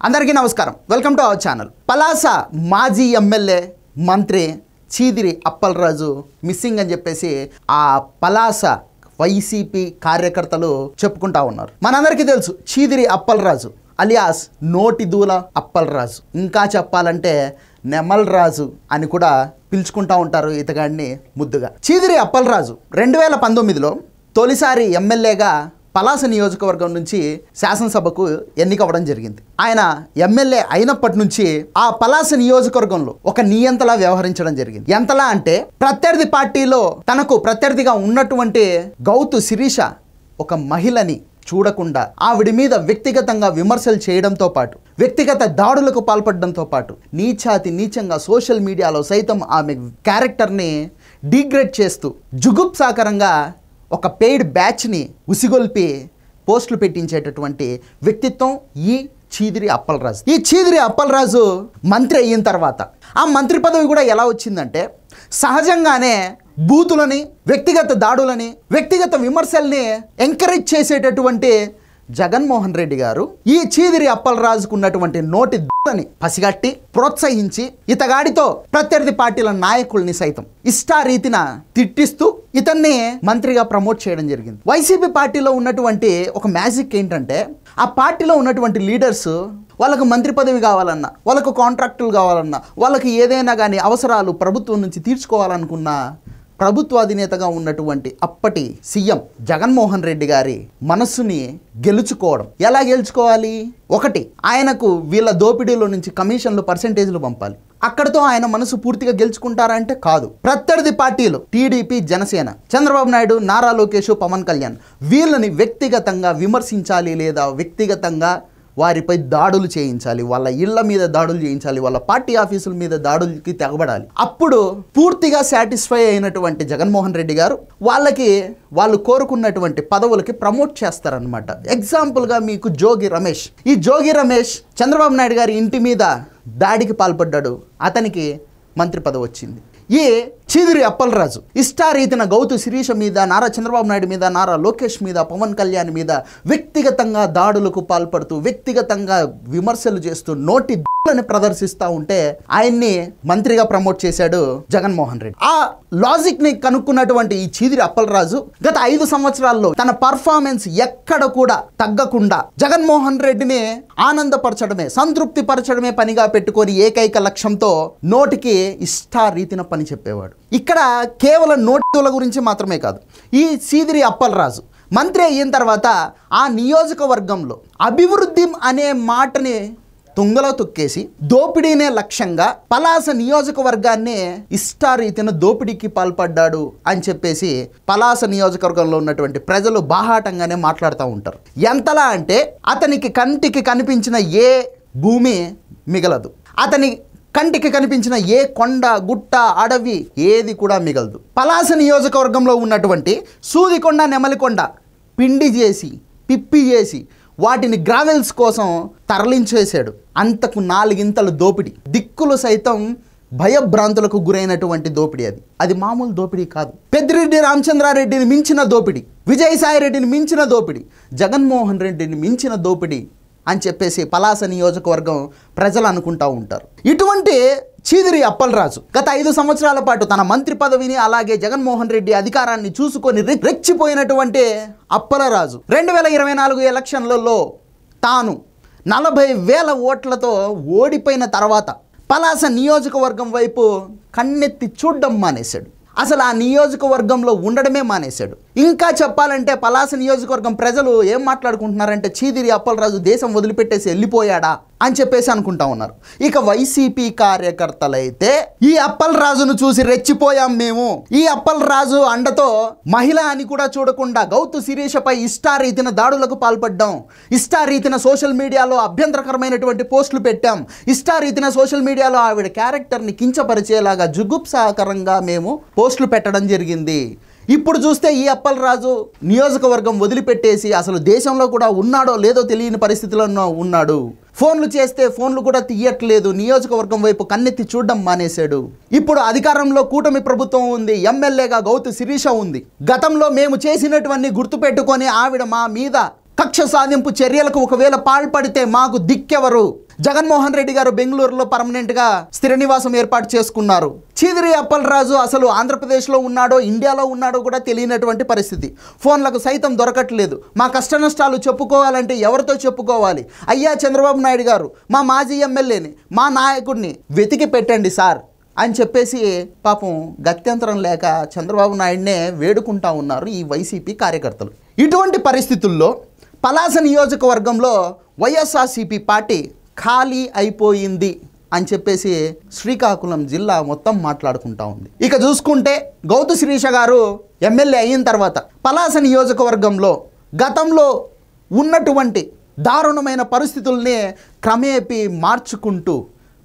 అందరికీ నమస్కారం. Welcome to our channel. Palasa మాజీ ఎమ్మెల్యే మంత్రి చీదిరి అప్పలరాజు మిస్సింగ్ అని చెప్పేసి ఆ పలాస వైసీపీ కార్యకర్తలు చెప్పుకుంటా ఉన్నారు. మనందరికీ తెలుసు చీదిరి అప్పలరాజు అలియాస్ నోటిదూల అప్పలరాజు, ఇంకా చెప్పాలంటే నెమల్ రాజు అని కూడా పిలుచుకుంటా ఉంటారు ఇతగాడిని ముద్దుగా. చీదిరి అప్పలరాజు 2019లో తొలిసారి ఎమ్మెల్యేగా పలాస నియోజకవర్గం నుంచి శాసనసభకు ఎన్నికవ్వడం జరిగింది. ఆయన ఎమ్మెల్యే అయినప్పటి నుంచి ఆ పలాస నియోజకవర్గంలో ఒక నియంతలా వ్యవహరించడం జరిగింది. ఎంతలా అంటే ప్రత్యర్థి పార్టీలో తనకు ప్రత్యర్థిగా ఉన్నటువంటి గౌతు శిరీష ఒక మహిళని చూడకుండా ఆవిడ మీద వ్యక్తిగతంగా విమర్శలు చేయడంతో పాటు వ్యక్తిగత దాడులకు పాల్పడడంతో పాటు నీచంగా సోషల్ మీడియాలో సైతం ఆమె క్యారెక్టర్ని డిగ్రేడ్ చేస్తూ జుగుప్సాకరంగా ఒక పెయిడ్ బ్యాచ్ని ఉసిగొల్పి పోస్టులు పెట్టించేటటువంటి వ్యక్తిత్వం ఈ చీదిరి అప్పలరాజు. ఈ చీదిరి అప్పలరాజు మంత్రి అయిన తర్వాత ఆ మంత్రి పదవి కూడా ఎలా వచ్చిందంటే సహజంగానే బూతులని, వ్యక్తిగత దాడులని, వ్యక్తిగత విమర్శల్ని ఎంకరేజ్ చేసేటటువంటి జగన్మోహన్ రెడ్డి గారు ఈ చీదిరి అప్పలరాజుకు ఉన్నటువంటి నోటి ని పసిగట్టి ప్రోత్సహించి ఇతగాడితో ప్రత్యర్థి పార్టీల నాయకుల్ని సైతం ఇష్టారీతిన తిట్టిస్తూ ఇతన్ని మంత్రిగా ప్రమోట్ చేయడం జరిగింది. వైసీపీ పార్టీలో ఉన్నటువంటి ఒక మ్యాజిక్ ఏంటంటే ఆ పార్టీలో ఉన్నటువంటి లీడర్స్ వాళ్ళకు మంత్రి పదవి కావాలన్నా, వాళ్ళకు కాంట్రాక్టులు కావాలన్నా, వాళ్ళకి ఏదైనా కానీ అవసరాలు ప్రభుత్వం నుంచి తీర్చుకోవాలనుకున్నా ప్రభుత్వ అధినేతగా ఉన్నటువంటి అప్పటి సీఎం జగన్మోహన్ రెడ్డి గారి మనస్సుని గెలుచుకోవడం. ఎలా గెలుచుకోవాలి? ఒకటి, ఆయనకు వీళ్ళ దోపిడీలో నుంచి కమిషన్లు పర్సెంటేజ్లు పంపాలి. అక్కడితో ఆయన మనసు పూర్తిగా గెలుచుకుంటారా అంటే కాదు. ప్రత్యర్థి పార్టీలు టీడీపీ, జనసేన, చంద్రబాబు నాయుడు, నారా లోకేష్, పవన్ కళ్యాణ్ వీళ్ళని వ్యక్తిగతంగా విమర్శించాలి, లేదా వ్యక్తిగతంగా వారిపై దాడులు చేయించాలి, వాళ్ళ ఇళ్ల మీద దాడులు చేయించాలి, వాళ్ళ పార్టీ ఆఫీసుల మీద దాడులకి తెగబడాలి. అప్పుడు పూర్తిగా సాటిస్ఫై అయినటువంటి జగన్మోహన్ రెడ్డి గారు వాళ్ళు కోరుకున్నటువంటి పదవులకి ప్రమోట్ చేస్తారనమాట. ఎగ్జాంపుల్గా మీకు జోగి రమేష్. ఈ జోగి రమేష్ చంద్రబాబు నాయుడు గారి ఇంటి మీద దాడికి పాల్పడ్డాడు, అతనికి మంత్రి పదవి వచ్చింది. ఈ చీదిరి అప్పలరాజు ఇష్టారీతిన గౌతు శిరీష మీద, నారా చంద్రబాబు నాయుడు మీద, నారా లోకేష్ మీద, పవన్ కళ్యాణ్ మీద వ్యక్తిగతంగా దాడులకు పాల్పడుతూ వ్యక్తిగతంగా విమర్శలు చేస్తూ నోటి ని ప్రదర్శిస్తూ ఉంటే ఆయన్ని మంత్రిగా ప్రమోట్ చేశాడు జగన్మోహన్ రెడ్డి. ఆ లాజిక్ ని కనుక్కున్నటువంటి ఈ చీదిరి అప్పలరాజు గత 5 సంవత్సరాల్లో తన పర్ఫార్మెన్స్ ఎక్కడ కూడా తగ్గకుండా జగన్మోహన్ రెడ్డిని ఆనందపరచడమే, సంతృప్తి పరచడమే పనిగా పెట్టుకొని ఏకైక లక్ష్యంతో నోటికి ఇష్టారీతిన పని చెప్పేవాడు. ఇక్కడ కేవలం నోటిల గురించి మాత్రమే కాదు, ఈ చీదిరి అప్పలరాజు మంత్రి అయిన తర్వాత ఆ నియోజకవర్గంలో అభివృద్ధి అనే మాటని తుంగలో తొక్కేసి దోపిడీనే లక్ష్యంగా పలాస నియోజకవర్గాన్ని ఇష్టారీతిన దోపిడీకి పాల్పడ్డాడు అని చెప్పేసి పలాస నియోజకవర్గంలో ఉన్నటువంటి ప్రజలు బాహాటంగానే మాట్లాడుతూ ఉంటారు. ఎంతలా అంటే అతనికి కంటికి కనిపించిన ఏ భూమి మిగలదు, అతని కంటికి కనిపించిన ఏ కొండ, గుట్ట, అడవి ఏది కూడా మిగలదు. పలాస నియోజకవర్గంలో ఉన్నటువంటి సూదికొండ, నెమలికొండ పిండి చేసి, పిప్పి చేసి వాటిని గ్రావెల్స్ కోసం తరలించేశాడు. అంతకు 4 ఇంతలు దోపిడీ, దిక్కులు సైతం భయభ్రాంతులకు గురైనటువంటి దోపిడీ. అది మామూలు దోపిడీ కాదు. పెద్దిరెడ్డి రామచంద్రారెడ్డిని మించిన దోపిడీ, విజయసాయి రెడ్డిని మించిన దోపిడీ, జగన్మోహన్ రెడ్డిని మించిన దోపిడీ అని చెప్పేసి పలాస నియోజకవర్గం ప్రజలు అనుకుంటూ ఉంటారు. ఇటువంటి చీదిరి అప్పలరాజు గత 5 సంవత్సరాల పాటు తన మంత్రి పదవిని, అలాగే జగన్మోహన్ రెడ్డి అధికారాన్ని చూసుకొని రెచ్చిపోయినటువంటి అప్పలరాజు 2024 ఎలక్షన్లలో తాను 40,000 ఓట్లతో ఓడిపోయిన తర్వాత పలాస నియోజకవర్గం వైపు కన్నెత్తి చూడడం మానేశాడు. అసలు ఆ నియోజకవర్గంలో ఉండడమే మానేశాడు. ఇంకా చెప్పాలంటే పలాస నియోజకవర్గం ప్రజలు ఏం మాట్లాడుకుంటున్నారంటే చీదిరి అప్పలరాజు దేశం వదిలిపెట్టేసి వెళ్ళిపోయాడా అని చెప్పేసి అనుకుంటా ఉన్నారు. ఇక వైసీపీ కార్యకర్తలైతే ఈ అప్పలరాజును చూసి రెచ్చిపోయాం మేము, ఈ అప్పలరాజు అండతో మహిళ అని కూడా చూడకుండా గౌతు శిరీషపై ఇష్టారీతిన దాడులకు పాల్పడ్డాం, ఇష్టారీతిన సోషల్ మీడియాలో అభ్యంతరకరమైనటువంటి పోస్టులు పెట్టాం, ఇష్టారీతిన సోషల్ మీడియాలో ఆవిడ క్యారెక్టర్ని కించపరిచేలాగా జుగుప్సాకరంగా మేము పోస్టులు పెట్టడం జరిగింది. ఇప్పుడు చూస్తే ఈ అప్పలరాజు నియోజకవర్గం వదిలిపెట్టేసి అసలు దేశంలో కూడా ఉన్నాడో లేదో తెలియని పరిస్థితిలో ఉన్నాడు. ఫోన్లు చేస్తే ఫోన్లు కూడా తీయట్లేదు, నియోజకవర్గం వైపు కన్నెత్తి చూడడం మానేశాడు. ఇప్పుడు అధికారంలో కూటమి ప్రభుత్వం ఉంది, ఎమ్మెల్యేగా గౌతు శిరీష ఉంది. గతంలో మేము చేసినటువంటి గుర్తుపెట్టుకొని ఆవిడ మా మీద కక్ష సాధింపు చర్యలకు ఒకవేళ పాల్పడితే మాకు దిక్కెవరు? జగన్మోహన్ రెడ్డి గారు బెంగళూరులో పర్మనెంట్గా స్థిర నివాసం ఏర్పాటు చేసుకున్నారు. చీదిరి అప్పలరాజు అసలు ఆంధ్రప్రదేశ్లో ఉన్నాడో ఇండియాలో ఉన్నాడో కూడా తెలియనటువంటి పరిస్థితి. ఫోన్లకు సైతం దొరకట్లేదు. మా కష్ట నష్టాలు చెప్పుకోవాలంటే ఎవరితో చెప్పుకోవాలి? అయ్యా చంద్రబాబు నాయుడు గారు, మా మాజీ ఎమ్మెల్యేని, మా నాయకుడిని వెతికి పెట్టండి సార్ అని చెప్పేసి పాపం గత్యంతరం లేక చంద్రబాబు నాయుడినే వేడుకుంటా ఉన్నారు ఈ వైసీపీ కార్యకర్తలు. ఇటువంటి పరిస్థితుల్లో పలాస నియోజకవర్గంలో వైఎస్ఆర్సీపీ పార్టీ ఖాళీ అయిపోయింది అని చెప్పేసి శ్రీకాకుళం జిల్లా మొత్తం మాట్లాడుకుంటా ఉంది. ఇక చూసుకుంటే గౌతు శిరీష గారు ఎమ్మెల్యే అయిన తర్వాత పలాస నియోజకవర్గంలో గతంలో ఉన్నటువంటి దారుణమైన పరిస్థితుల్ని క్రమేపీ మార్చుకుంటూ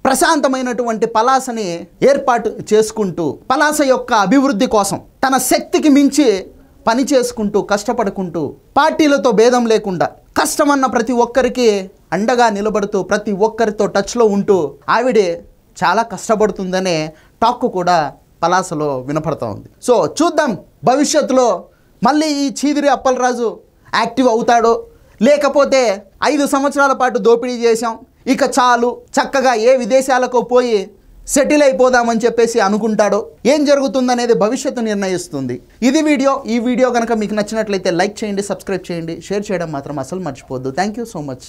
ప్రశాంతమైనటువంటి పలాసని ఏర్పాటు చేసుకుంటూ పలాస యొక్క అభివృద్ధి కోసం తన శక్తికి మించి పని చేసుకుంటూ కష్టపడుకుంటూ పార్టీలతో భేదం లేకుండా కష్టమన్న ప్రతి ఒక్కరికి అండగా నిలబడుతూ ప్రతి ఒక్కరితో టచ్లో ఉంటూ ఆవిడే చాలా కష్టపడుతుందనే టాక్ కూడా పలాసలో వినపడతా ఉంది. సో చూద్దాం భవిష్యత్తులో మళ్ళీ ఈ చీదిరి అప్పలరాజు యాక్టివ్ అవుతాడో, లేకపోతే 5 సంవత్సరాల పాటు దోపిడీ చేశాం ఇక చాలు చక్కగా ఏ విదేశాలకు పోయి సెటిల్ అయిపోదామని చెప్పేసి అనుకుంటాడో, ఏం జరుగుతుందనేది భవిష్యత్తు నిర్ణయిస్తుంది. ఇది వీడియో. ఈ వీడియో కనుక మీకు నచ్చినట్లయితే లైక్ చేయండి, సబ్స్క్రైబ్ చేయండి, షేర్ చేయడం మాత్రం అసలు మర్చిపోవద్దు. Thank you so much.